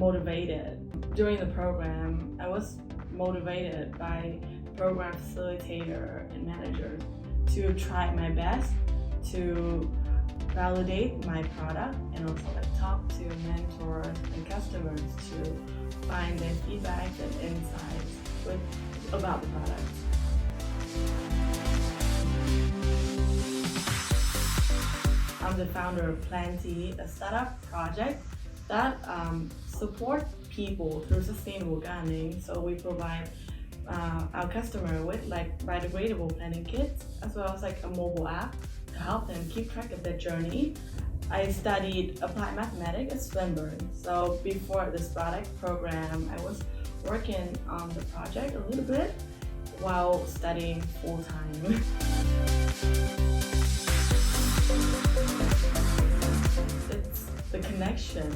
motivated. During the program, I was motivated by program facilitator and managers to try my best to validate my product and also talk to mentors and customers to find their feedback and insights about the product. I'm the founder of Plante, a startup project that supports people through sustainable gardening. So we provide our customer with biodegradable planting kits as well as a mobile app to help them keep track of their journey. I studied applied mathematics at Swinburne. So before this product program, I was working on the project a little bit while studying full-time. It's the connection.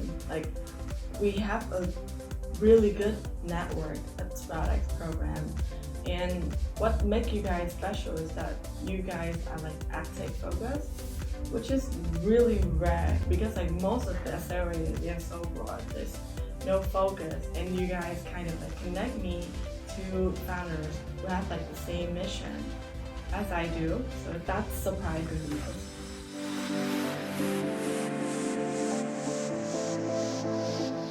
We have a really good network at SproutX's program, and what makes you guys special is that you guys are active focused, which is really rare because most of the accelerators, they are so broad, there's no focus, and you guys kind of connect me to founders who have the same mission as I do, so that's surprising me most.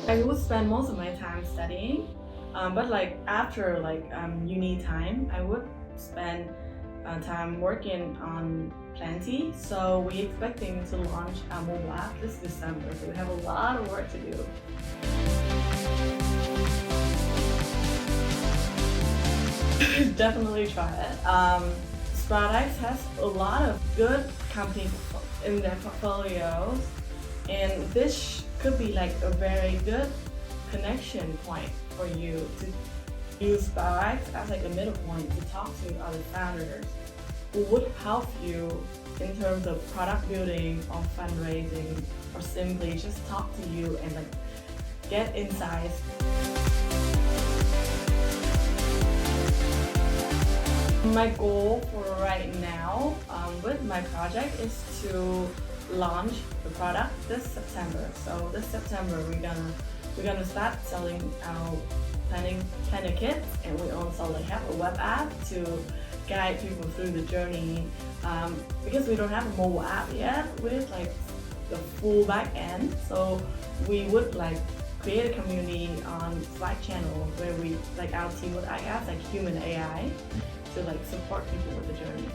I would spend most of my time studying, but after uni time, I would spend time working on Planté. So we're expecting to launch our mobile app this December, so we have a lot of work to do. Definitely try it. SproutX has a lot of good companies in their portfolios, and this could be a very good connection point for you to use SproutX as a middle point to talk to other founders who would help you in terms of product building or fundraising, or simply just talk to you and get insights. My goal for right now with my project is to launch the product this September. So this September we're gonna start selling our planting kits, and we also have a web app to guide people through the journey. Because we don't have a mobile app yet with the full back end, so we would create a community on Slack channel where we our team would act as human AI to support people with the journey.